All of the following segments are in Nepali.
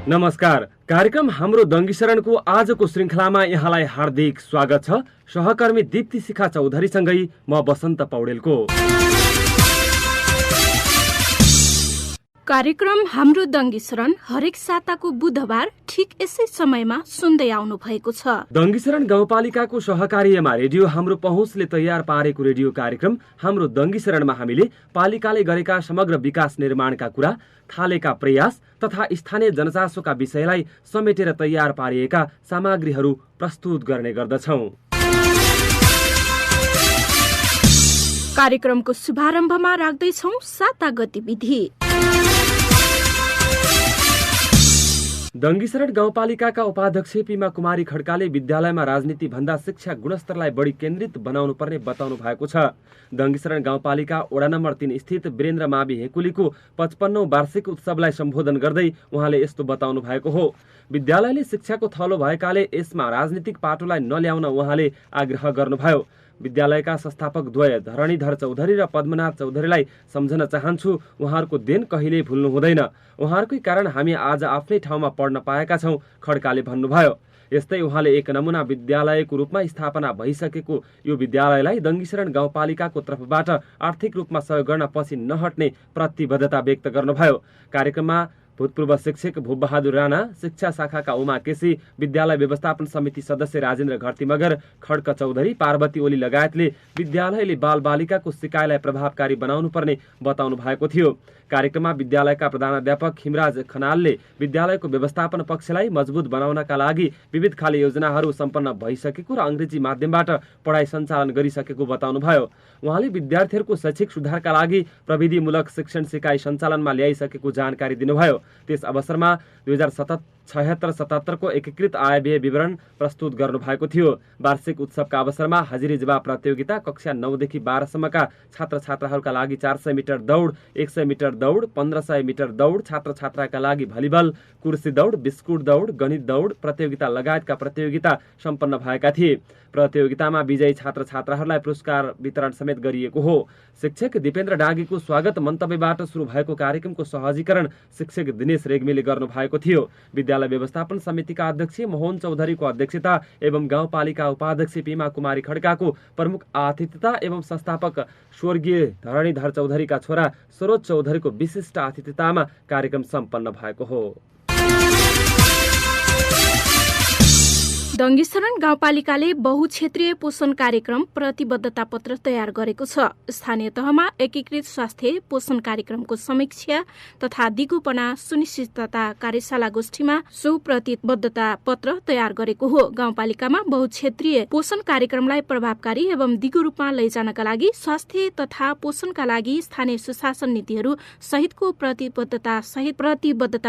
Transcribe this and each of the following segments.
नमस्कार। कार्यक्रम हाम्रो दङ्गीशरणको आजको श्रृङ्खलामा यहाँलाई हार्दिक स्वागत छ। सहकर्मी दीप्ति शिखा चौधरीसँगै म बसन्त पौडेलको। कार्यक्रम हाम्रो दङ्गीशरण हरेक साताको बुधबार ठिक यसै समयमा सुन्दै आउनु भएको छ। दङ्गीशरण गाउँपालिकाको सहकार्यमा रेडियो हाम्रो पहुँचले तयार पारेको रेडियो कार्यक्रम हाम्रो दङ्गीशरणमा हामीले पालिकाले गरेका समग्र विकास निर्माणका कुरा, थालेका प्रयास तथा स्थानीय जनचासोका विषयलाई समेटेर तयार पारिएका सामग्रीहरू प्रस्तुत गर्ने गर्दछौं। कार्यक्रमको शुभारम्भमा राख्दैछौं साता गतिविधि। दङ्गीशरण गाउँपालिकाका उपाध्यक्ष पीमा कुमारी खड्काले विद्यालयमा राजनीति भन्दा शिक्षा गुणस्तरलाई बढी केन्द्रित बनाउनु पर्ने बताउनु भएको छ। दङ्गीशरण गाउँपालिका वडा नम्बर 3 स्थित वीरेन्द्र मावि हेकुलीको 55औं वार्षिक उत्सवलाई सम्बोधन गर्दै उहाँले यस्तो बताउनु भएको हो। विद्यालयले शिक्षाको थलो भएकाले यसमा राजनीतिक पाटोलाई नल्याउन उहाँले आग्रह गर्नुभयो। विद्यालयका संस्थापक द्वय धरणीधर चौधरी र पद्मनाथ चौधरीलाई सम्झन चाहन्छु। उहाँहरूको देन कहिले भुल्नु हुँदैन। उहाँहरूकै कारण हामी आज आफ्नै ठाउँमा पढ्न पाएका छौं, खड्काले भन्नुभयो। यस्तै उहाँले एक नमुना विद्यालयको रूपमा स्थापना भइसकेको यो विद्यालयलाई दङ्गीशरण गाउँपालिकाको तर्फबाट आर्थिक रूपमा सहयोग गर्न पछि नहट्ने प्रतिबद्धता व्यक्त गर्नुभयो। कार्यक्रममा भूतपूर्व शिक्षक भूबहादुर राणा, शिक्षा शाखाका उमा केसी, विद्यालय व्यवस्थापन समिति सदस्य राजेन्द्र घरती मगर, खड्क चौधरी, पार्वती ओली लगायतले विद्यालयले बालबालिकाको सिकाइलाई प्रभावकारी बनाउनु पर्ने बताउनु भएको थियो। कार्यक्रममा विद्यालयका प्रधानाध्यापक हिमराज खनालले विद्यालयको व्यवस्थापन पक्षलाई मजबुत बनाउनका लागि विविध खाले योजनाहरू सम्पन्न भइसकेको र अङ्ग्रेजी माध्यमबाट पढाइ सञ्चालन गरिसकेको बताउनुभयो। उहाँले विद्यार्थीहरूको शैक्षिक सुधारका लागि प्रविधिमूलक शिक्षण सिकाइ सञ्चालनमा ल्याइसकेको जानकारी दिनुभयो। त्यस अवसरमा 2076-77 को एकीकृत आय व्यय विवरण प्रस्तुत गर्नुभएको थियो। वार्षिक उत्सवका अवसरमा हाजिरी जवाब प्रतियोगिता, कक्षा 9 देखि 12 सम्मका छात्र छात्राहरूका लागि 400 मिटर दौड, 100 मिटर दौड, 1500 मिटर दौड, छात्र छात्राका लागि भलिबल, कुर्सी दौड, बिस्कुट दौड, गणित दौड प्रतियोगिता लगायतका प्रतियोगिता सम्पन्न भएका थिए। प्रतियोगितामा विजयी छात्र छात्राहरूलाई पुरस्कार वितरण समेत गरिएको हो। शिक्षक दीपेन्द्र डाँगीको स्वागत मन्तव्यबाट सुरु भएको कार्यक्रमको सहजीकरण शिक्षक दिनेश रेग्मीले गर्नु भएको थियो। विद्यालय व्यवस्थापन समितिका अध्यक्ष मोहन चौधरीको अध्यक्षता एवं गाउँपालिका उपाध्यक्ष पीमा कुमारी खड्काको प्रमुख आतिथ्यता एवं संस्थापक स्वर्गीय धरणीधर चौधरीका छोरा सरोज चौधरीको विशिष्ट आतिथ्यतामा कार्यक्रम सम्पन्न भएको हो। दङ्गीशरण गाउँपालिकाले बहुक्षेत्रीय पोषण कार्यक्रम प्रतिबद्धता पत्र तयार गरेको छ। स्थानीय तहमा एकीकृत स्वास्थ्य पोषण कार्यक्रमको समीक्षा तथा दिगोपना सुनिश्चितता कार्यशाला गोष्ठीमा सो प्रतिबद्धता पत्र तयार गरेको हो। गाउँपालिकामा बहुक्षेत्रीय पोषण कार्यक्रमलाई प्रभावकारी एवं दिगो रूपमा लैजानका लागि स्वास्थ्य तथा पोषणका लागि स्थानीय सुशासन नीतिहरू सहितको प्रतिबद्धता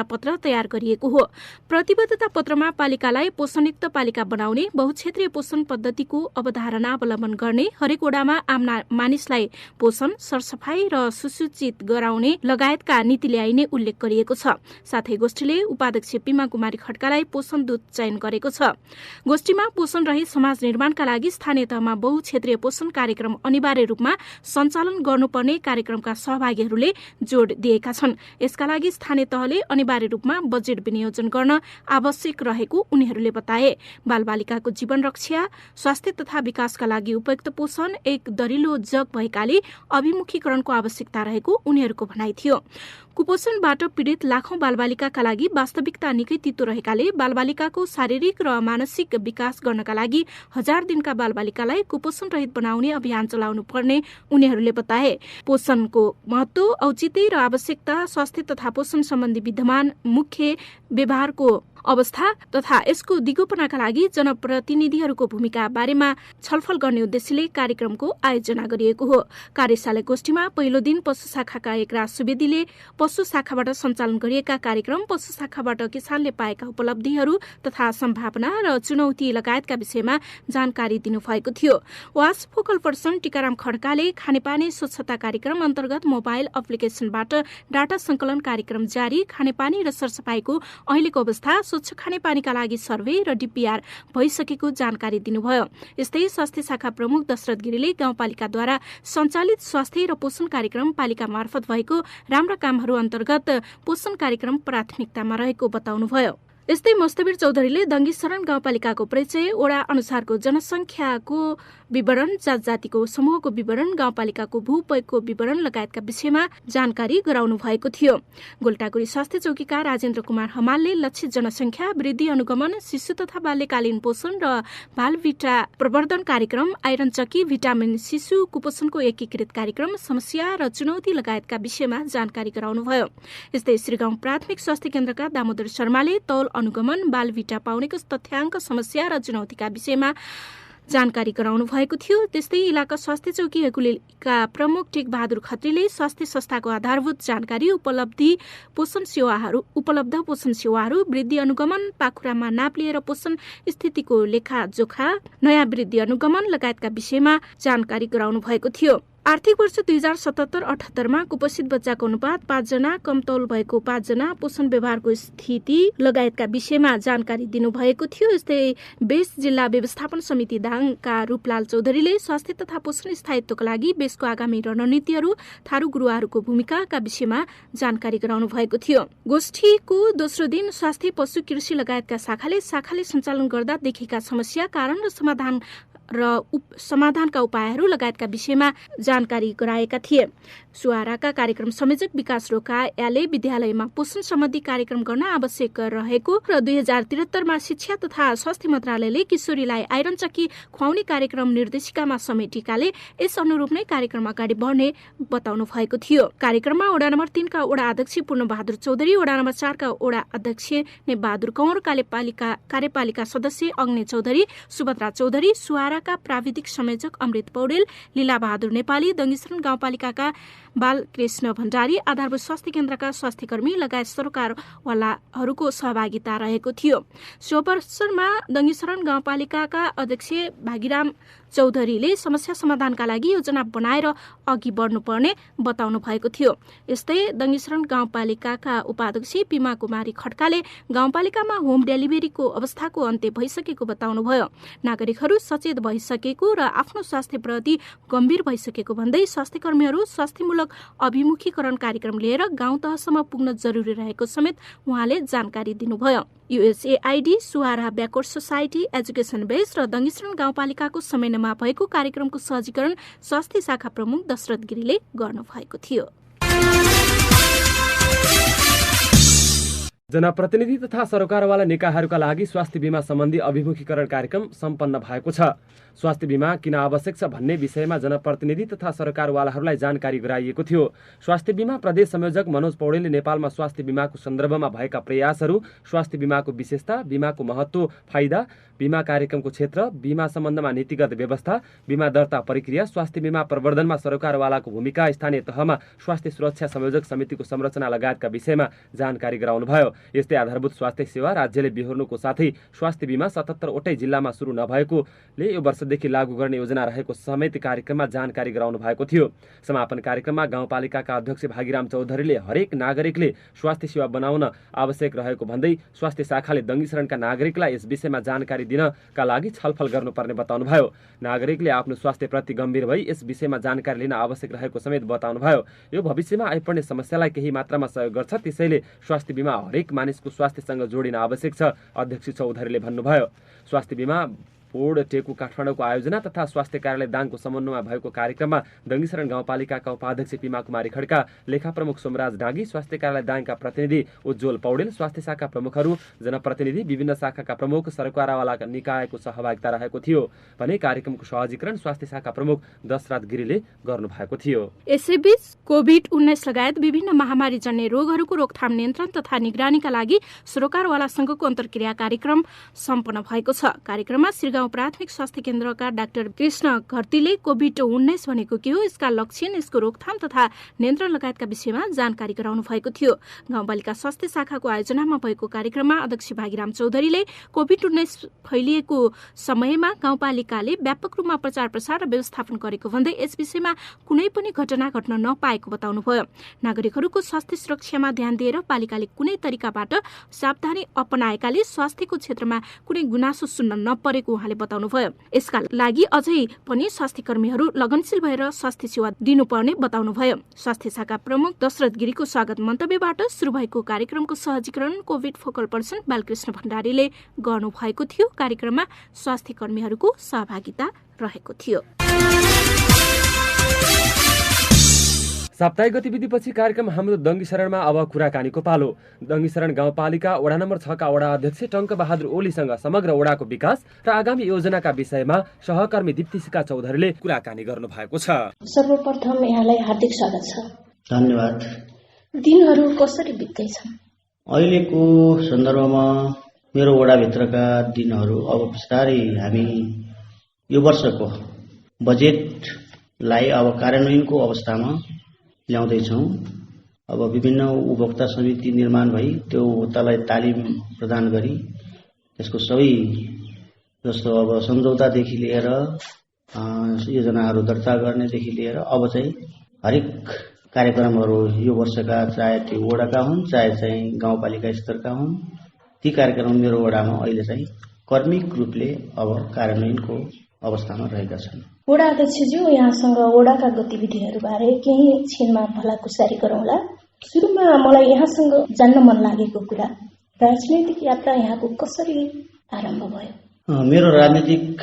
पत्र तयार गरिएको हो। प्रतिबद्धता पत्रमा पालिकालाई पोषणयुक्त पालिका बनाउने, बहुक्षेत्रीय पोषण पद्धतिको अवधारणा अवलम्बन गर्ने, हरेक वडामा आम मानिसलाई पोषण, सरसफाई र सुसूचित गराउने लगायतका नीति ल्याइने उल्लेख गरिएको छ। साथै गोष्ठीले उपाध्यक्ष पीमा कुमारी खड्कालाई पोषण दूत चयन गरेको छ। गोष्ठीमा पोषण रहित समाज निर्माणका लागि स्थानीय तहमा बहुक्षेत्रीय पोषण कार्यक्रम अनिवार्य रूपमा सञ्चालन गर्नुपर्ने कार्यक्रमका सहभागीहरूले जोड दिएका छन्। यसका लागि स्थानीय तहले अनिवार्य रूपमा बजेट विनियोजन गर्न आवश्यक रहेको उनीहरूले बताए। बालबालिकाको जीवन रक्षा, स्वास्थ्य तथा विकासका लागि उपयुक्त पोषण एक दरिलो जग भएकाले अभिमुखीकरणको आवश्यकता रहेको उनीहरूको भनाइ थियो। कुपोषणबाट पीडित लाखौं बालबालिकाका लागि वास्तविकता निकै तितो रहेकाले बालबालिकाको शारीरिक र मानसिक विकास गर्नका लागि 1000 दिनका बालबालिकालाई कुपोषण रहित बनाउने अभियान चलाउनु पर्ने उनीहरूले बताए। पोषणको महत्व, औचित्य र आवश्यकता, स्वास्थ्य तथा पोषण सम्बन्धी विद्यमान मुख्य व्यवहारको अवस्था तथा यसको दिगोपनाका लागि जनप्रतिनिधिहरूको भूमिका बारेमा छलफल गर्ने उद्देश्यले कार्यक्रमको आयोजना गरिएको हो। कार्यशाला गोष्ठीमा पहिलो दिन पशु शाखाका एकराज सुवेदीले पशु शाखाबाट सञ्चालन गरिएका कार्यक्रम, पशु शाखाबाट किसानले पाएका उपलब्धिहरू तथा सम्भावना र चुनौती लगायतका विषयमा जानकारी दिनुभएको थियो। वास फोकल पर्सन टीकाराम खड्काले खानेपानी स्वच्छता कार्यक्रम अन्तर्गत मोबाइल एप्लिकेशनबाट डाटा संकलन कार्यक्रम जारी, खानेपानी र सरसफाईको अहिलेको अवस्था, स्वच्छ खानेपानीका लागि सर्वे र डीपीआर भइसकेको जानकारी दिनुभयो। यस्तै स्वास्थ्य शाखा प्रमुख दशरथ गिरीले गाउँपालिकाद्वारा सञ्चालित स्वास्थ्य र पोषण कार्यक्रम पालिका मार्फत भएको राम्रा कामहरू योजनाहरू अन्तर्गत पोषण कार्यक्रम प्राथमिकतामा रहेको बताउनुभयो। यस्तै मस्तवीर चौधरीले दङ्गीशरण गाउँपालिकाको परिचय, वडा अनुसारको जनसङ्ख्याको विवरण, जात जातिको समूहको विवरण, गाउँपालिकाको भूपयोगको विवरण लगायतका विषयमा जानकारी गराउनु भएको थियो। गोल्टागुडी स्वास्थ्य चौकीका राजेन्द्र कुमार हमालले लक्षित जनसङ्ख्या वृद्धि अनुगमन, शिशु तथा बाल्यकालीन पोषण र बालभिटा प्रवर्धन कार्यक्रम, आइरन चकी, भिटामिन शिशु कुपोषणको एकीकृत कार्यक्रम, समस्या र चुनौती लगायतका विषयमा जानकारी गराउनुभयो। यस्तै श्रीगाउँ प्राथमिक स्वास्थ्य केन्द्रका दामोदर शर्माले तौल अनुगमन, बालभिटा पाउनेको तथ्याङ्क, समस्या र चुनौतीका विषयमा जानकारी गराउनु भएको थियो। त्यस्तै इलाका स्वास्थ्य चौकी हेकुलीका प्रमुख टेक बहादुर खत्रीले स्वास्थ्य संस्थाको आधारभूत जानकारी, उपलब्ध पोषण सेवाहरू, वृद्धि अनुगमन, पाखुरामा नाप लिएर पोषण स्थितिको लेखाजोखा, नयाँ वृद्धि अनुगमन लगायतका विषयमा जानकारी गराउनु भएको थियो। आर्थिक वर्ष 2077-78 कुपोषित बच्चाको अनुपात 5 जना, कम तौल भएको 5 जना, पोषण व्यवहारको स्थिति लगायतका विषयमा जानकारी दिनुभएको थियो। यस्तै बेस जिल्ला व्यवस्थापन समिति दाङका रूपलाल चौधरीले स्वास्थ्य तथा पोषण स्थायित्वका लागि बेसको आगामी रणनीतिहरू, थारू गुरुवाहरूको भूमिकाका विषयमा जानकारी गराउनु भएको थियो। गोष्ठीको दोस्रो दिन स्वास्थ्य, पशु, कृषि लगायतका शाखाले सञ्चालन गर्दा देखेका समस्या, कारण र समाधानका उपायहरू लगायतका विषयमा जानकारी गराएका थिए। सुवाराका कार्यक्रम संयोजक विकास रोकायाले विद्यालयमा पोषण सम्बन्धी कार्यक्रम गर्न आवश्यक रहेको र 2073 शिक्षा तथा स्वास्थ्य मन्त्रालयले किशोरीलाई आइरन चक्की खुवाउने कार्यक्रम निर्देशिकामा समेटिकाले यस अनुरूप नै कार्यक्रम अगाडि बढ्ने बताउनु भएको थियो। कार्यक्रममा वडा नम्बर 3 का वडा अध्यक्ष पूर्ण बहादुर चौधरी, वडा नम्बर 4 का वडा अध्यक्ष ने बहादुर कंवर, कार्यपालिका सदस्य अग्नि चौधरी, सुभद्रा चौधरी, सुवाराका प्राविधिक संयोजक अमृत पौडेल, लीला बहादुर नेपाली, दङ्गीशरण गाउँपालिकाका बालकृष्ण भण्डारी, आधारभूत स्वास्थ्य केन्द्रका स्वास्थ्यकर्मी लगायत सरकारवालाहरूको सहभागिता रहेको थियो। सो अवसरमा दङ्गीशरण गाउँपालिकाका अध्यक्ष भागीराम चौधरीले समस्या समाधानका लागि योजना बनाएर अघि बढ्नुपर्ने बताउनु भएको थियो। यस्तै दङ्गीशरण गाउँपालिकाका उपाध्यक्ष पिमा कुमारी खड्काले गाउँपालिकामा होम डेलिभरीको अवस्थाको अन्त्य भइसकेको बताउनुभयो। नागरिकहरू सचेत भइसकेको र आफ्नो स्वास्थ्यप्रति गम्भीर भइसकेको भन्दै स्वास्थ्यकर्मीहरू स्वास्थ्यमूलक अभिमुखीकरण कार्यक्रम लिएर गाउँ तहसम्म पुग्न जरुरी रहेको समेत उहाँले जानकारी दिनुभयो। USAID, सुवारा ब्याकवर्ड सोसाइटी, एजुकेसन बेस र दङ्गीशरण गाउँपालिकाको समन्वयमा भएको कार्यक्रमको सहजीकरण स्वास्थ्य शाखा प्रमुख दशरथ गिरीले गर्नुभएको थियो। जनप्रतिनिधि तथा सरकारवाला निकायहरूका लागि स्वास्थ्य बीमा सम्बन्धी अभिमुखीकरण कार्यक्रम सम्पन्न भएको छ। स्वास्थ्य बीमा किन आवश्यक छ भन्ने विषयमा जनप्रतिनिधि तथा सरकारवालाहरूलाई जानकारी गराइएको थियो। स्वास्थ्य बीमा प्रदेश संयोजक मनोज पौडेलले नेपालमा स्वास्थ्य बीमाको सन्दर्भमा भएका प्रयासहरू, स्वास्थ्य बीमाको विशेषता, बीमाको महत्व, फाइदा, बीमा कार्यक्रमको क्षेत्र, बीमा सम्बन्धमा नीतिगत व्यवस्था, बीमा दर्ता प्रक्रिया, स्वास्थ्य बीमा प्रवर्धनमा सरकारवालाको भूमिका, स्थानीय तहमा स्वास्थ्य सुरक्षा संयोजक समितिको संरचना लगायतका विषयमा जानकारी गराउनुभयो। यस्तै आधारभूत स्वास्थ्य सेवा राज्यले बिहोर्नुको साथै स्वास्थ्य बीमा 77 वटै जिल्लामा सुरु नभएकोले यो वर्षदेखि लागू गर्ने योजना रहेको समेत कार्यक्रममा जानकारी गराउनु भएको थियो। समापन कार्यक्रममा गाउँपालिकाका अध्यक्ष भागीराम चौधरीले हरेक नागरिकले स्वास्थ्य सेवा बनाउन आवश्यक रहेको भन्दै स्वास्थ्य शाखाले दङ्गीशरणका नागरिकलाई यस विषयमा जानकारी दिनका लागि छलफल गर्नुपर्ने बताउनुभयो। नागरिकले आफ्नो स्वास्थ्यप्रति गम्भीर भई यस विषयमा जानकारी लिन आवश्यक रहेको समेत बताउनुभयो। यो भविष्यमा आइपर्ने समस्यालाई केही मात्रामा सहयोग गर्छ, त्यसैले स्वास्थ्य बीमा हरेक मानिसको स्वास्थ्यसँग जोडिन आवश्यक छ, अध्यक्ष चौधरीले भन्नुभयो। स्वास्थ्य बीमा बोर्ड टेकु काठमाडौँको आयोजना तथा स्वास्थ्य कार्यालय दाङको समन्वयमा भएको कार्यक्रममा दङ्गीशरण गाउँपालिकाका उपाध्यक्ष पिमा कुमारी खड्का, लेखा प्रमुख सोमराज डाँगी, स्वास्थ्य कार्यालय दाङका प्रतिनिधि उज्जवल पौडेल, स्वास्थ्य शाखा प्रमुखहरू, जनप्रतिनिधि, विभिन्न शाखाका प्रमुख, सरकारवाला निकायको सहभागिता रहेको थियो भने कार्यक्रमको सहजीकरण स्वास्थ्य शाखा प्रमुख दशरथ गिरीले गर्नुभएको थियो। यसैबीच कोभिड-19 लगायत विभिन्न महामारीजन्य रोगहरूको रोकथाम, नियन्त्रण तथा निगरानीका लागि सरकारवालासँगको अन्तर्क्रिया कार्यक्रम सम्पन्न भएको छ। कार्यक्रममा श्रीगाउँ प्राथमिक स्वास्थ्य केन्द्रका डाक्टर कृष्ण घरतीले कोभिड-19 भनेको के हो, यसका लक्षण, यसको रोकथाम तथा नियन्त्रण लगायतका विषयमा जानकारी गराउनु भएको थियो। गाउँपालिका स्वास्थ्य शाखाको आयोजनामा भएको कार्यक्रममा अध्यक्ष भागीराम चौधरीले कोभिड-19 फैलिएको समयमा गाउँपालिकाले व्यापक रूपमा प्रचार प्रसार र व्यवस्थापन गरेको भन्दै यस विषयमा कुनै पनि घटना घट्न नपाएको बताउनुभयो। नागरिकहरूको स्वास्थ्य सुरक्षामा ध्यान दिएर पालिकाले कुनै तरिकाबाट सावधानी अपनाएकाले स्वास्थ्यको क्षेत्रमा कुनै गुनासो सुन्न नपरेको उहाँले उहाँले बताउनुभयो। यसका लागि अझै पनि स्वास्थ्य कर्मीहरू लगनशील भएर स्वास्थ्य सेवा दिनुपर्ने बताउनुभयो। स्वास्थ्य शाखा प्रमुख दशरथ गिरीको स्वागत मन्तव्यबाट सुरु भएको कार्यक्रमको सहजीकरण कोभिड फोकल पर्सन बालकृष्ण भण्डारीले गर्नुभएको थियो। कार्यक्रममा स्वास्थ्य कर्मीहरूको सहभागिता रहेको थियो। साप्ताहिक गतिविधिपछि कार्यक्रम हाम्रो दङ्गी शरणमा अब कुराकानीको पालो। दङ्गी शरण गाउँपालिका वडा नम्बर 6 का वडा अध्यक्ष टङ्क बहादुर ओलीसँग समग्र वडाको विकास र आगामी योजनाका विषयमा सहकर्मी दीप्तिसिका चौधरीले कुराकानी गर्नु भएको छ। सर्वप्रथम यहाँलाई हार्दिक स्वागत छ। धन्यवाद। दिनहरू कसरी बित्दैछन्? अहिलेको सन्दर्भमा मेरो वडाभित्रका दिनहरू अब बिस्तारै हामी यो वर्षको बजेटलाई अब कार्यान्वयनको अवस्थामा ल्याउँदैछौँ। अब विभिन्न उपभोक्ता समिति निर्माण भई त्यो उपभोक्तालाई तालिम प्रदान गरी त्यसको सबै जस्तो अब सम्झौतादेखि लिएर योजनाहरू दर्ता गर्नेदेखि लिएर अब चाहिँ हरेक कार्यक्रमहरू यो वर्षका चाहे त्यो वडाका हुन् चाहे चाहिँ गाउँपालिका स्तरका हुन् ती कार्यक्रम मेरो वडामा अहिले चाहिँ कर्मिक रूपले अब कार्यान्वयनको अवस्थामा रहेका छन्। वडा अध्यक्षज्यू, यहाँसँग वडाका गतिविधिहरूबारे केही क्षणमा भलाकुसारी गरौँला। सुरुमा मलाई यहाँसँग जान्न मन लागेको कुरा, राजनैतिक यात्रा यहाँको कसरी आरम्भ भयो? मेरो राजनीतिक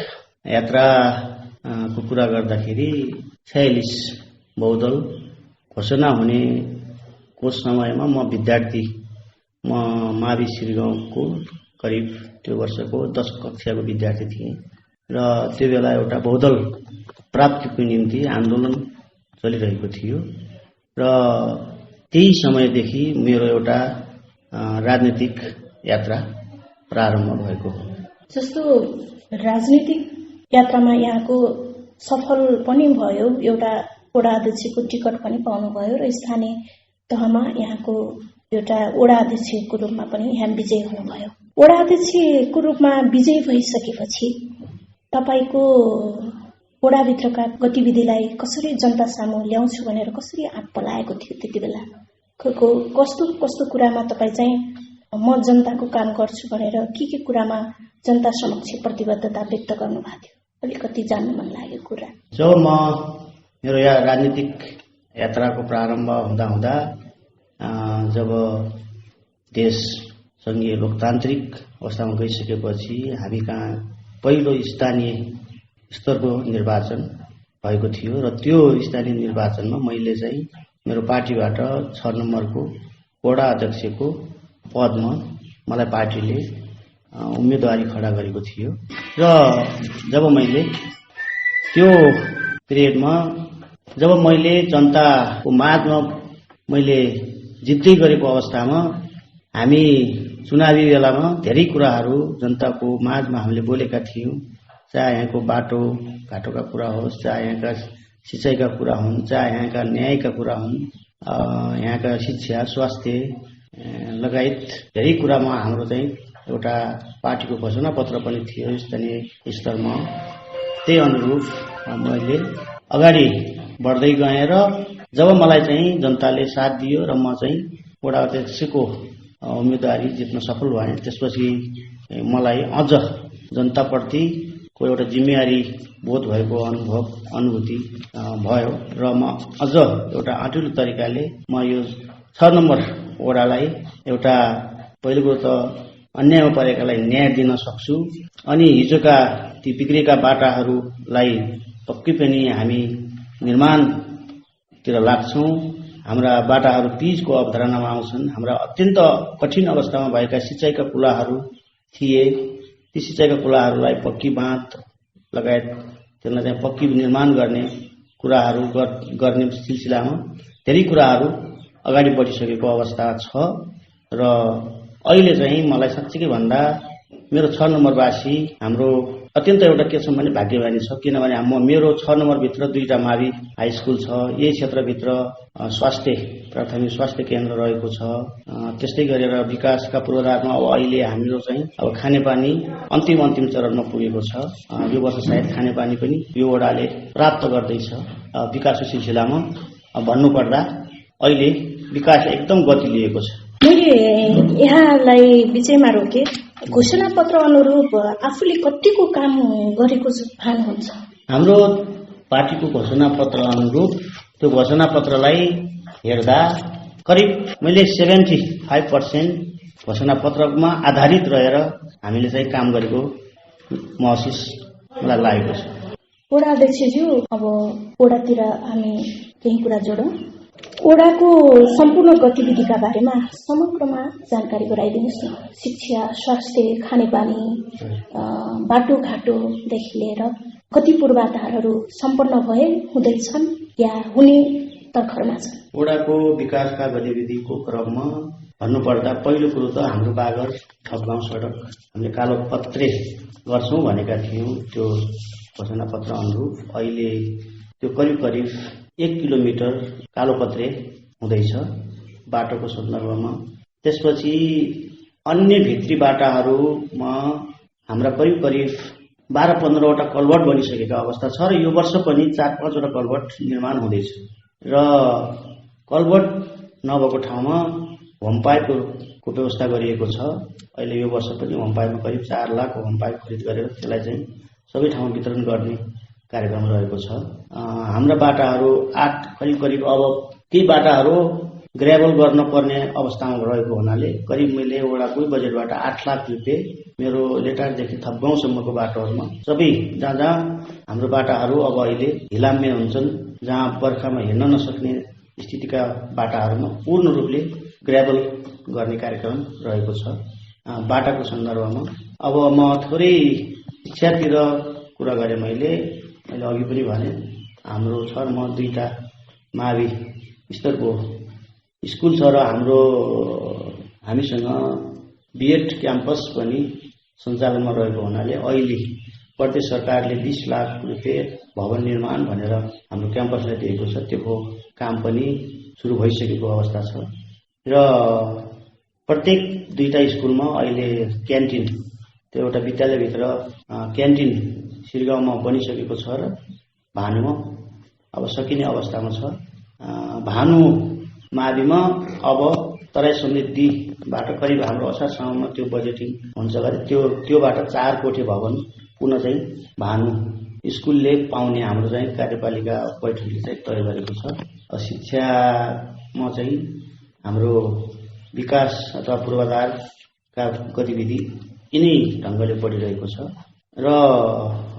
यात्राको कुरा गर्दाखेरि 46 बहुदल घोषणा हुनेको समयमा म विद्यार्थी, म मावि श्रीगाउँको करिब त्यो वर्षको 10 कक्षाको विद्यार्थी थिएँ र त्यो बेला एउटा बहुदल प्राप्तिको निम्ति आन्दोलन चलिरहेको थियो र त्यही समयदेखि मेरो एउटा राजनीतिक यात्रा प्रारम्भ भएको हो। जस्तो राजनीतिक यात्रामा यहाँको सफल पनि भयो, एउटा वडा अध्यक्षको टिकट पनि पाउनुभयो र स्थानीय तहमा यहाँको एउटा वडा अध्यक्षको रूपमा पनि यहाँ विजयी हुनुभयो। वडा अध्यक्षको रूपमा विजयी भइसकेपछि तपाईको वडाभित्रका गतिविधिलाई कसरी जनता सामु ल्याउँछु भनेर कसरी आँट पलाएको थियो? त्यति बेला कस्तो कस्तो कुरामा तपाईँ चाहिँ म जनताको काम गर्छु भनेर के कुरामा जनता समक्ष प्रतिबद्धता व्यक्त गर्नुभएको थियो? अलिकति जान्न मन लागेको कुरा। जब म मेरो राजनीतिक यात्राको प्रारम्भ हुँदा जब देश संघीय लोकतान्त्रिक अवस्थामा गइसकेपछि हामी कहाँ पहिलो स्थानीय स्तरको निर्वाचन भएको थियो र त्यो स्थानीय निर्वाचनमा मैले चाहिँ मेरो पार्टीबाट 6 नम्बरको वडा अध्यक्षको पदमा मलाई पार्टीले उम्मेदवारी खडा गरेको थियो र जब मैले त्यो पिरियडमा जब मैले जनताको माझमा मैले जित्दै गरेको अवस्थामा हामी चुनावी बेलामा धेरै कुराहरू जनताको माझमा हामीले बोलेका थियौँ। चाहे यहाँको बाटो घाटोका कुरा होस्, चाहे यहाँका सिँचाइका कुरा हुन्, चाहे यहाँका न्यायका कुरा हुन्, यहाँका शिक्षा स्वास्थ्य लगायत धेरै कुरामा हाम्रो चाहिँ एउटा पार्टीको घोषणा पत्र पनि थियो स्थानीय स्तरमा। त्यही अनुरूप मैले अगाडि बढ्दै गएँ र जब मलाई चाहिँ जनताले साथ दियो र म चाहिँ वडा अध्यक्षको उम्मेदवारी जित्न सफल भएँ, त्यसपछि मलाई अझ जनताप्रतिको एउटा जिम्मेवारी बोध भएको अनुभूति भयो र म अझ एउटा आँटिलो तरिकाले म यो 6 नम्बर वडालाई एउटा पहिलो कुरो त अन्यायमा परेकालाई न्याय दिन सक्छु अनि हिजोका ती बिग्रेका बाटाहरूलाई पक्कै पनि हामी निर्माणतिर लाग्छौँ। हाम्रा बाटाहरू पिचको अवधारणामा आउँछन्। हाम्रा अत्यन्त कठिन अवस्थामा भएका सिँचाइका कुलाहरू थिए, ती सिँचाइका कुलाहरूलाई पक्की बाँध लगायत त्यसलाई चाहिँ पक्की निर्माण गर्ने कुराहरू गर्ने सिलसिलामा धेरै कुराहरू अगाडि बढिसकेको अवस्था छ र अहिले चाहिँ मलाई साँच्चै भन्दा मेरो 6 नम्बरवासी हाम्रो अत्यन्त एउटा के छ भने भाग्यवानी छ, किनभने मेरो 6 नम्बरभित्र 2टा मावि हाई स्कुल छ, यही क्षेत्रभित्र प्राथमिक स्वास्थ्य केन्द्र रहेको छ। त्यस्तै गरेर विकासका पूर्वाधारमा अब अहिले हाम्रो चाहिँ अब खानेपानी अन्तिम चरणमा पुगेको छ। यो वर्ष सायद खानेपानी पनि यो वडाले प्राप्त गर्दैछ। विकासको सिलसिलामा भन्नुपर्दा अहिले विकास एकदम गति लिएको छ। मैले यहाँलाई विषयमा रोके, घोषणा पत्र अनुरूप आफूले कतिको काम गरेको भानुहुन्छ? हाम्रो पार्टीको घोषणा पत्र अनुरूप त्यो घोषणा पत्रलाई हेर्दा करिब मैले 75% घोषणा पत्रमा आधारित रहेर हामीले चाहिँ काम गरेको महसुस मलाई लागेको छ। वडा अध्यक्षज्यू, अब वडातिर हामी केही कुरा जोडौँ। वडाको सम्पूर्ण गतिविधिका बारेमा समग्रमा जानकारी गराइदिनुहोस् न। शिक्षा, स्वास्थ्य, खानेपानी, बाटोघाटोदेखि लिएर कति पूर्वाधारहरू सम्पन्न भए, हुँदैछन् या हुने तर्खरमा छन्? वडाको विकासका गतिविधिको क्रममा भन्नुपर्दा पहिलो कुरो त हाम्रो बागर थपगाउँ सडक हामीले कालोपत्रे गर्छौं भनेका थियौं। त्यो घोषणा पत्र अनुरूप अहिले त्यो करिब 1 किलोमिटर कालोपत्रे हुँदैछ बाटोको सन्दर्भमा। त्यसपछि अन्य भित्री बाटाहरूमा हाम्रा करिब 12-15 वटा कलभट बनिसकेको अवस्था छ र यो वर्ष पनि 4-5 वटा कलभट निर्माण हुँदैछ र कलभट नभएको ठाउँमा होम पाइपको व्यवस्था गरिएको छ। अहिले यो वर्ष पनि होम पाइपमा करिब 4 लाख होम पाइप खरिद गरेर त्यसलाई चाहिँ सबै ठाउँमा वितरण गर्ने कार्यक्रम रहेको छ। हाम्रा बाटाहरू करिब अब ती बाटाहरू ग्रेभल गर्न पर्ने अवस्थामा रहेको हुनाले करिब मैले वडाकै बजेटबाट 8 लाख रुपियाँ मेरो लेटारदेखि थपगाउँसम्मको बाटोहरूमा सबै जहाँ हाम्रो बाटाहरू अब अहिले हिलाम्य हुन्छन्, जहाँ बर्खामा हिँड्न नसक्ने स्थितिका बाटाहरूमा पूर्ण रूपले ग्रेभल गर्ने कार्यक्रम रहेको छ। बाटाको सन्दर्भमा अब म थोरै शिक्षातिर कुरा गरेँ। मैले अघि पनि भने हाम्रो छरमा 2टा मावि स्तरको स्कुल छ र हामीसँग बीएड क्याम्पस पनि सञ्चालनमा रहेको हुनाले अहिले प्रदेश सरकारले 20 लाख रुपियाँ भवन निर्माण भनेर हाम्रो क्याम्पसलाई दिएको छ। त्यो काम पनि सुरु भइसकेको अवस्था छ र प्रत्येक 2टा स्कुलमा अहिले क्यान्टिन, त्यो एउटा विद्यालयभित्र क्यान्टिन सिरगाउँमा बनिसकेको छ र भानुमा अब सकिने अवस्थामा छ। भानु माविमा अब तराई समृद्धिबाट करिब हाम्रो असारसम्ममा त्यो बजेटिङ हुन्छ गरे त्योबाट 4 कोठे भवन पुनः चाहिँ भानु स्कुलले पाउने हाम्रो चाहिँ कार्यपालिका बैठकले चाहिँ तय गरेको छ। शिक्षामा चाहिँ हाम्रो विकास अथवा पूर्वाधारका गतिविधि यिनै ढङ्गले बढिरहेको छ र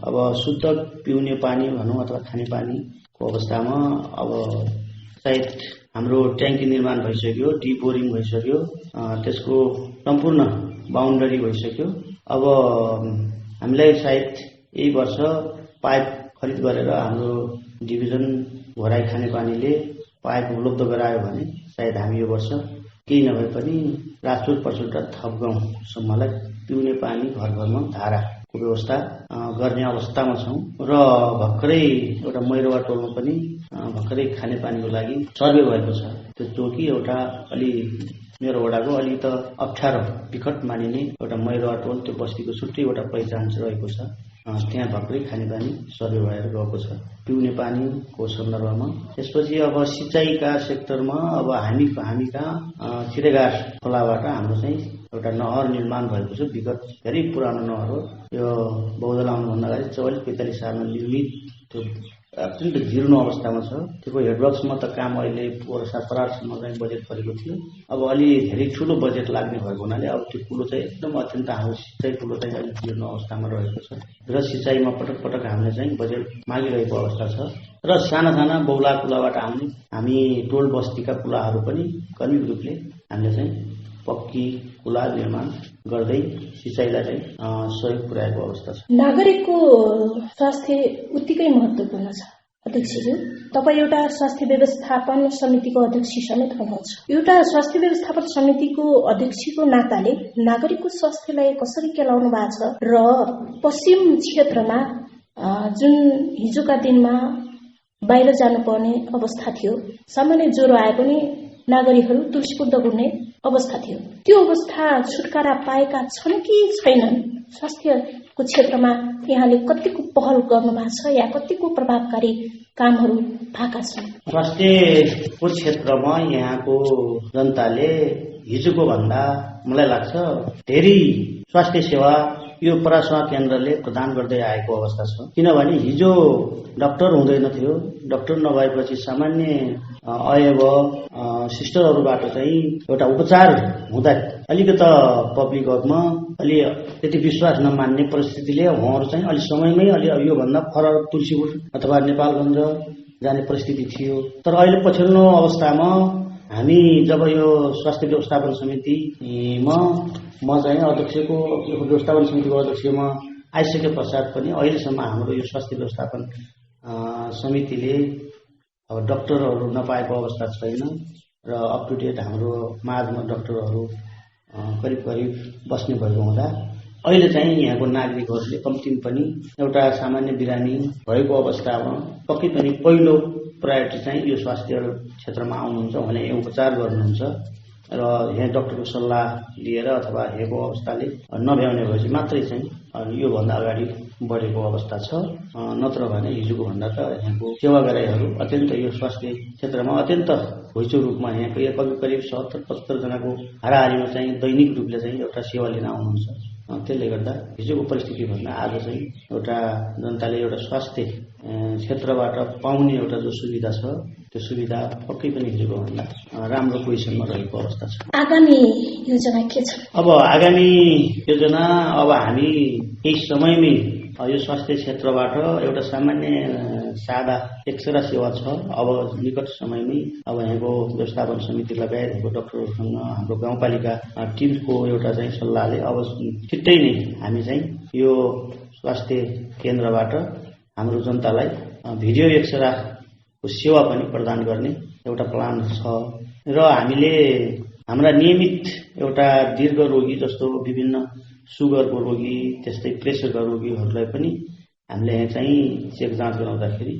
अब शुद्ध पिउने पानी भनौँ अथवा खानेपानीको अवस्थामा अब सायद हाम्रो ट्याङ्की निर्माण भइसक्यो, डिबोरिङ भइसक्यो, त्यसको सम्पूर्ण बाउन्डरी भइसक्यो। अब हामीलाई सायद यही वर्ष पाइप खरिद गरेर हाम्रो डिभिजन घोराई खानेपानीले पाइप उपलब्ध गरायो भने सायद हामी यो वर्ष केही नभए पनि राजपुर पर्सुट र थपगाउँसम्मलाई पिउने पानी घर घरमा धाराको व्यवस्था गर्ने अवस्थामा छौँ र भर्खरै एउटा मैरोवा टोलमा पनि भर्खरै खानेपानीको लागि सर्वे भएको छ। त्यो चौकी एउटा अलि मेरो वडाको अलि त अप्ठ्यारो विकट मानिने एउटा मैरोवा टोल, त्यो बस्तीको छुट्टै एउटा पहिचान रहेको छ। त्यहाँ भर्खरै खानेपानी सर्वे भएर गएको छ पिउने पानीको सन्दर्भमा। त्यसपछि अब सिँचाइका सेक्टरमा अब हामी कहाँ चिरेगार खोलाबाट हाम्रो चाहिँ एउटा नहर निर्माण भएको छ। विगत धेरै पुरानो नहर हो यो। बौद्धल आउनुभन्दा अगाडि 44-45 सालमा निर्मित, त्यो अत्यन्त जीर्ण अवस्थामा छ। त्यो हेडवर्क्समा त काम अहिले 4-7 चाहिँ बजेट परेको थियो। अब अलि धेरै ठुलो बजेट लाग्ने भएको हुनाले अब त्यो पुलो चाहिँ एकदम अत्यन्त हाम्रो सिँचाइ पुलो चाहिँ अहिले जीर्ण अवस्थामा रहेको छ र सिँचाइमा पटक हामीले चाहिँ बजेट मागिरहेको अवस्था छ र साना बौला कुलाबाट हामी टोल बस्तीका कुलाहरू पनि करिब रूपले हामीले चाहिँ पक्की कुला निर्माण गर्दै सिँचाइलाई चाहिँ सहयोग पुर्याएको अवस्था छ। नागरिकको स्वास्थ्य उत्तिकै महत्त्वपूर्ण छ। अध्यक्षज्यू, तपाईँ एउटा स्वास्थ्य व्यवस्थापन समितिको अध्यक्ष समेत हुनुहुन्छ। एउटा स्वास्थ्य व्यवस्थापन समितिको अध्यक्षको नाताले नागरिकको स्वास्थ्यलाई कसरी केलाउनु भएको छ र पश्चिम क्षेत्रमा जुन हिजोका दिनमा बाहिर जानुपर्ने अवस्था थियो, सामान्य ज्वरो आए पनि नागरिकहरू तुलसीपुर दगुर्ने अवस्था थियो, त्यो अवस्था छुटकारा पाएका छन् कि छैनन्? स्वास्थ्यको क्षेत्रमा यहाँले कतिको पहल गर्नु भएको छ या कतिको प्रभावकारी कामहरू भएका छन्? स्वास्थ्यको क्षेत्रमा यहाँको जनताले हिजोको भन्दा मलाई लाग्छ धेरै स्वास्थ्य सेवा यो प्रसवा केन्द्रले प्रदान गर्दै आएको अवस्था छ। किनभने हिजो डाक्टर हुँदैन थियो, डाक्टर नभएपछि सामान्य अयव सिस्टरहरूबाट चाहिँ एउटा उपचार हुँदा अलिकता पब्लिकमा अलि त्यति विश्वास नमान्ने परिस्थितिले उहाँहरू चाहिँ अलि समयमै अलि योभन्दा फरक तुलसीपुर अथवा नेपालगञ्ज जाने परिस्थिति थियो। तर अहिले पछिल्लो अवस्थामा हामी जब यो स्वास्थ्य व्यवस्थापन समितिमा म चाहिँ अध्यक्षको व्यवस्थापन समितिको अध्यक्षमा आइसके पश्चात पनि अहिलेसम्म हाम्रो यो स्वास्थ्य व्यवस्थापन समितिले अब डाक्टरहरू नपाएको अवस्था छैन र अप टु डेट हाम्रो माझमा डाक्टरहरू करिब करिब बस्ने भएको हुँदा अहिले चाहिँ यहाँको नागरिकहरूले कम्तीमा पनि एउटा सामान्य बिरामी भएको अवस्थामा पक्कै पनि पहिलो प्रायोरिटी चाहिँ यो स्वास्थ्य क्षेत्रमा आउनुहुन्छ भने उपचार गर्नुहुन्छ र यहाँ डाक्टरको सल्लाह लिएर अथवा हेको अवस्थाले नभ्याउने भएपछि मात्रै चाहिँ योभन्दा अगाडि बढेको अवस्था छ। नत्र भने हिजोको भन्दा त यहाँको सेवाग्राहीहरू अत्यन्त यो स्वास्थ्य क्षेत्रमा अत्यन्त घुइँचो रूपमा यहाँको करिब 70-75 जनाको हाराहारीमा चाहिँ दैनिक रूपले चाहिँ एउटा सेवा लिन आउनुहुन्छ। त्यसले गर्दा हिजोको परिस्थिति भन्दा आज चाहिँ एउटा जनताले एउटा स्वास्थ्य क्षेत्रबाट पाउने एउटा जो सुविधा छ त्यो सुविधा पक्कै पनि हिजोको भन्दा राम्रो पोजिसनमा रहेको अवस्था छ। आगामी योजना के छ? अब आगामी योजना अब हामी केही समयमै यो स्वास्थ्य क्षेत्रबाट एउटा सामान्य सादा एक्सरा सेवा छ। अब निकट समयमै अब यहाँको व्यवस्थापन समिति लगायत यहाँको डाक्टरहरूसँग हाम्रो गाउँपालिका टिमको एउटा चाहिँ सल्लाहले अब छिट्टै नै हामी चाहिँ यो स्वास्थ्य केन्द्रबाट हाम्रो जनतालाई भिडियो एक्सराको सेवा पनि प्रदान गर्ने एउटा प्लान छ र हामीले हाम्रा नियमित एउटा दीर्घ रोगी जस्तो विभिन्न सुगरको रोगी त्यस्तै प्रेसरका रोगीहरूलाई पनि हामीले यहाँ चाहिँ चेक जाँच गराउँदाखेरि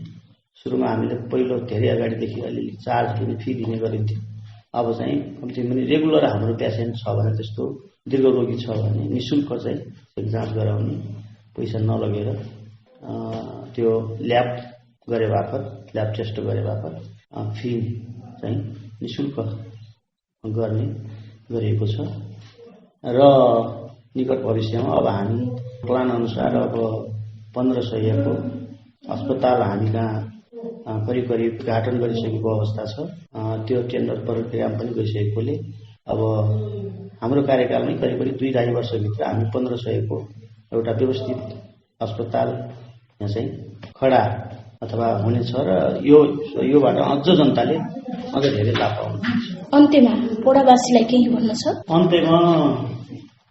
सुरुमा हामीले पहिलो धेरै अगाडिदेखि अलिअलि चार्ज दिने फी दिने गरिन्थ्यो। अब चाहिँ कम्ती पनि रेगुलर हाम्रो पेसेन्ट छ भने त्यस्तो दीर्घ रोगी छ भने निःशुल्क चाहिँ चेक जाँच गराउने पैसा नलगेर त्यो ल्याब गरे बापत ल्याब टेस्ट गरे बापत फी चाहिँ निःशुल्क गर्ने गरिएको छ र निकट भविष्यमा अब हामी प्लान अनुसार अब 1500 को अस्पताल हामी कहाँ करिब करिब उद्घाटन गरिसकेको अवस्था छ। त्यो टेन्डर प्रक्रिया पनि गइसकेकोले अब हाम्रो कार्यकालमै करिब करिब 2-2.5 वर्षभित्र हामी 1500 को एउटा व्यवस्थित अस्पताल यहाँ चाहिँ खडा अथवा हुनेछ र योबाट अझ जनताले अझ धेरै लाभ पाउनुहुन्छ। अन्त्यमा पोडावासीलाई केही भन्नु छ? अन्त्यमा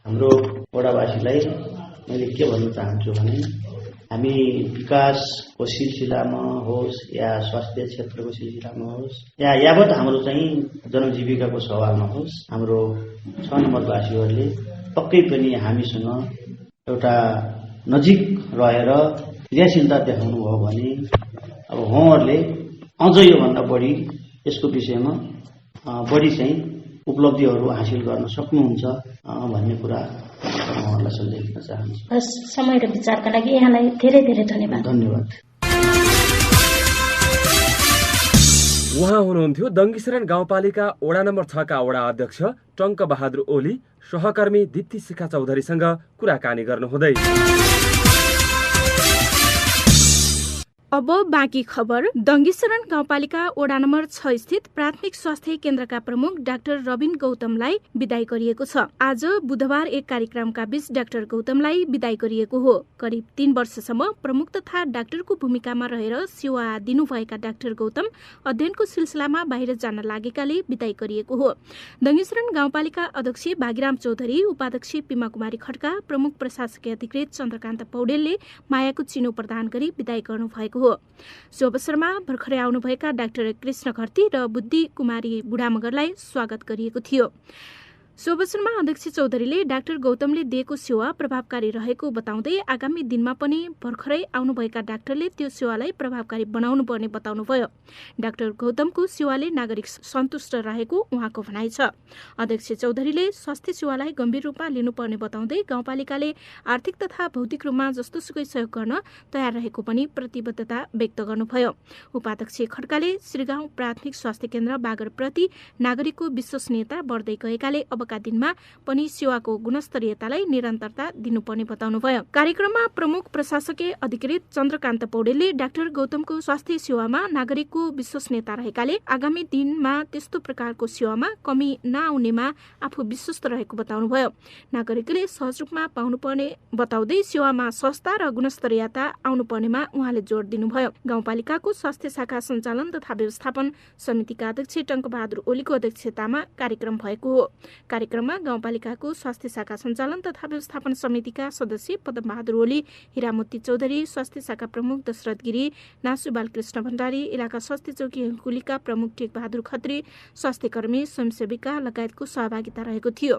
हाम्रो पोडावासीलाई मैले के भन्न चाहन्छु भने हामी विकासको सिलसिलामा होस् या स्वास्थ्य क्षेत्रको सिलसिलामा होस् या यावत हाम्रो चाहिँ जनजीविकाको सवालमा होस् हाम्रो 6 नम्बरवासीहरूले पक्कै पनि हामीसँग एउटा नजिक रहेर क्रियाशीलता देखाउनु भयो भने अब उहाँहरूले अझ योभन्दा बढी यसको विषयमा बढी चाहिँ उपलब्धिहरू हासिल गर्न सक्नुहुन्छ भन्ने कुरा उहाँहरूलाई सल्लाह दिन चाहन्छु। समय र विचारका लागि यहाँलाई धेरै धेरै धन्यवाद। धन्यवाद। उहाँ हुनुहुन्थ्यो दङ्गीशरण गाउँपालिका वडा नम्बर 6 का वडा अध्यक्ष टङ्क बहादुर ओली सहकर्मी दिप्ती शिखा चौधरीसँग कुराकानी गर्नुहुँदै। अब बाँकी खबर। दङ्गीशरण गाउँपालिका वडा नम्बर 6 स्थित प्राथमिक स्वास्थ्य केन्द्रका प्रमुख डाक्टर रबिन गौतमलाई विदाई गरिएको छ। आज बुधबार एक कार्यक्रमका बीच डाक्टर गौतमलाई विदाई गरिएको हो। करिब 3 वर्षसम्म प्रमुख तथा डाक्टरको भूमिकामा रहेर सेवा दिनुभएका डाक्टर गौतम अध्ययनको सिलसिलामा बाहिर जान लागेकाले विदाई गरिएको हो। दङ्गीशरण गाउँपालिका अध्यक्ष भागीराम चौधरी, उपाध्यक्ष पिमा कुमारी खड्का, प्रमुख प्रशासकीय अधिकृत चन्द्रकान्त पौडेलले मायाको चिनो प्रदान गरी विदाई गर्नुभएको हो। सो अवसरमा भर्खरै आउनुभएका डाक्टर कृष्ण घरती र बुद्धि कुमारी बुढामगरलाई स्वागत गरिएको थियो। सो अवसरमा अध्यक्ष चौधरीले डाक्टर गौतमले दिएको सेवा प्रभावकारी रहेको बताउँदै आगामी दिनमा पनि भर्खरै आउनुभएका डाक्टरले त्यो सेवालाई प्रभावकारी बनाउनु पर्ने बताउनुभयो। डाक्टर गौतमको सेवाले नागरिक सन्तुष्ट रहेको उहाँको भनाइ छ। अध्यक्ष चौधरीले स्वास्थ्य सेवालाई गम्भीर रूपमा लिनुपर्ने बताउँदै गाउँपालिकाले आर्थिक तथा भौतिक रूपमा जस्तोसुकै सहयोग गर्न तयार रहेको पनि प्रतिबद्धता व्यक्त गर्नुभयो। उपाध्यक्ष खड्काले श्रीगाउँ प्राथमिक स्वास्थ्य केन्द्र बागरप्रति नागरिकको विश्वसनीयता बढ्दै गएकाले अब अबका दिनमा पनि सेवाको गुणस्तरीयतालाई निरन्तरता दिनुपर्ने बताउनुभयो। कार्यक्रममा प्रमुख प्रशासकीय अधिकृत चन्द्रकान्त पौडेलले डाक्टर गौतमको स्वास्थ्य सेवामा नागरिकको विश्वसनीयता रहेकाले आगामी दिनमा त्यस्तो प्रकारको सेवामा कमी नआउनेमा आफू विश्वस्त रहेको बताउनुभयो। नागरिकले सहज रूपमा पाउनुपर्ने बताउँदै सेवामा सस्ता र गुणस्तरीयता आउनुपर्नेमा उहाँले जोड दिनुभयो। गाउँपालिकाको स्वास्थ्य शाखा सञ्चालन तथा व्यवस्थापन समितिका अध्यक्ष टङ्कबहादुर ओलीको अध्यक्षतामा कार्यक्रम भएको हो। कार्यक्रममा गाउँपालिकाको स्वास्थ्य शाखा सञ्चालन तथा व्यवस्थापन समितिका सदस्य पद्मबहादुर ओली, हिरामती चौधरी, स्वास्थ्य शाखा प्रमुख दशरथ गिरी, नासु बालकृष्ण भण्डारी, इलाका स्वास्थ्य चौकी हेकुलीका प्रमुख टेकबहादुर खत्री, स्वास्थ्य कर्मी, स्वयंसेविका लगायतको सहभागिता रहेको थियो।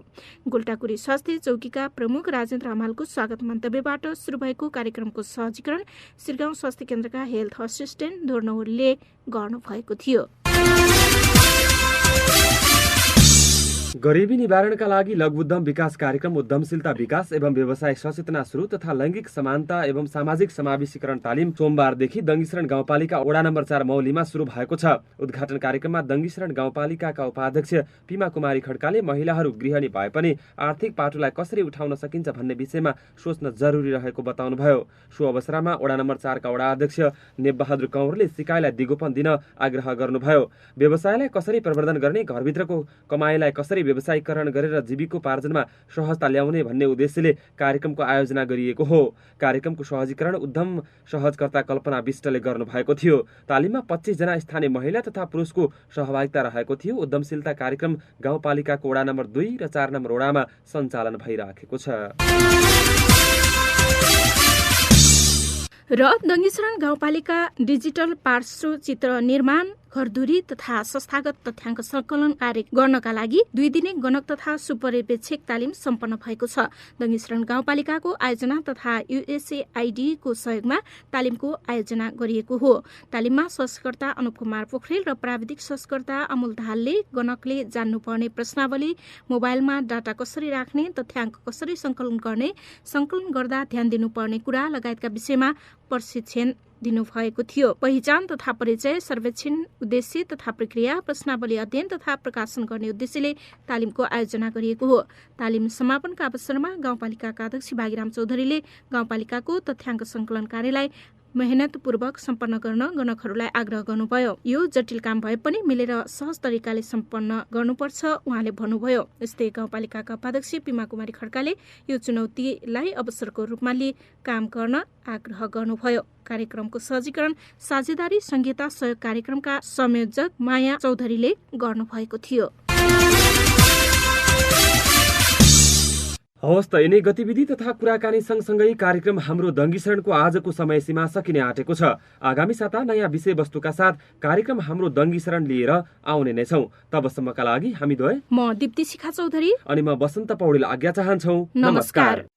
गोल्टाकुरी स्वास्थ्य चौकीका प्रमुख राजेन्द्र हमालको स्वागत मन्तव्यबाट सुरु भएको कार्यक्रमको सहजीकरण सिरगाउँ स्वास्थ्य केन्द्रका हेल्थ असिस्टेन्ट धोर्नौलीले गर्नुभएको थियो। गरिबी निवारणका लागि लघु उद्यम विकास कार्यक्रम उद्यमशीलता विकास एवं व्यवसाय सचेतना सुरु तथा लैंगिक समानता एवं सामाजिक समावेशीकरण तालिम सोमबारदेखि दङ्गीशरण गाउँपालिका वडा नम्बर 4 मौलीमा सुरु भएको छ। उद्घाटन कार्यक्रममा दङ्गीशरण गाउँपालिकाका उपाध्यक्ष पिमा कुमारी खड्काले महिलाहरू गृहिणी भए पनि आर्थिक पाटोलाई कसरी उठाउन सकिन्छ भन्ने विषयमा सोच्न जरुरी रहेको बताउनुभयो। सो अवसरमा वडा नम्बर 4 का वडा अध्यक्ष नेबबहादुर कौरले सिकाइलाई दिगोपन दिन आग्रह गर्नुभयो। व्यवसायलाई कसरी प्रवर्धन गर्ने, घरभित्रको कमाईलाई कसरी व्यवसायीकरण गरेर जीविकोपार्जनमा सहजता ल्याउने भन्ने उद्देश्यले कार्यक्रमको आयोजना गरिएको हो। कार्यक्रमको सहजीकरण उद्यम सहजकर्ता कल्पना विष्टले गर्नुभएको थियो। तालिममा 25 जना स्थानीय महिला तथा पुरुषको सहभागिता रहेको थियो। उद्यमशीलता कार्यक्रम गाउँपालिकाको वडा नम्बर 2 र 4 नम्बर वडामा सञ्चालन भइराखेको छ। र दङ्गीशरण गाउँपालिका डिजिटल पार्श्व चित्र निर्माण, घरधुरी तथा संस्थागत तथ्याङ्क संकलन कार्य गर्नका लागि 2 दिने गणक तथा सुपरिवेक्षक तालिम सम्पन्न भएको छ। दङ्गीशरण गाउँपालिकाको आयोजना तथा USAID को सहयोगमा तालिमको आयोजना गरिएको हो। तालिममा सहकर्ता अनुप कुमार पोखरेल र प्राविधिक सहकर्ता अमूल धालले गणकले जान्नुपर्ने प्रश्नावली, मोबाइलमा डाटा कसरी राख्ने, तथ्याङ्क कसरी संकलन गर्ने, संकलन गर्दा ध्यान दिनुपर्ने कुरा लगायतका विषयमा प्रशिक्षण दिनुभएको थियो। पहिचान तथा परिचय, सर्वेक्षण उद्देश्य तथा प्रक्रिया, प्रश्नावली अध्ययन तथा प्रकाशन गर्ने उद्देश्यले तालिमको आयोजना गरिएको हो। तालिम समापनका अवसरमा गाउँपालिकाका अध्यक्ष भागीराम चौधरीले गाउँपालिकाको तथ्याङ्क संकलन कार्यलाई मेहनतपूर्वक सम्पन्न गर्न गणकहरूलाई आग्रह गर्नुभयो। यो जटिल काम भए पनि मिलेर सहज तरिकाले सम्पन्न गर्नुपर्छ उहाँले भन्नुभयो। यस्तै गाउँपालिकाका उपाध्यक्ष पिमा कुमारी खड्काले यो चुनौतीलाई अवसरको रूपमा लिई काम गर्न आग्रह गर्नुभयो। कार्यक्रमको सहजीकरण साझेदारी संहिता सहयोग कार्यक्रमका संयोजक माया चौधरीले गर्नुभएको थियो। हवस् त यिनै गतिविधि तथा कुराकानी सँगसँगै कार्यक्रम हाम्रो दङ्गीशरणको आजको समय सीमा सकिने आँटेको छ। आगामी साता नयाँ विषयवस्तुका साथ कार्यक्रम हाम्रो दङ्गीशरण लिएर आउने नै छौँ। तबसम्मका लागि हामी दुवै, म दिप्ती शिखा चौधरी अनि म बसन्त पौडेल आज्ञा चाहन्छौ। नमस्कार।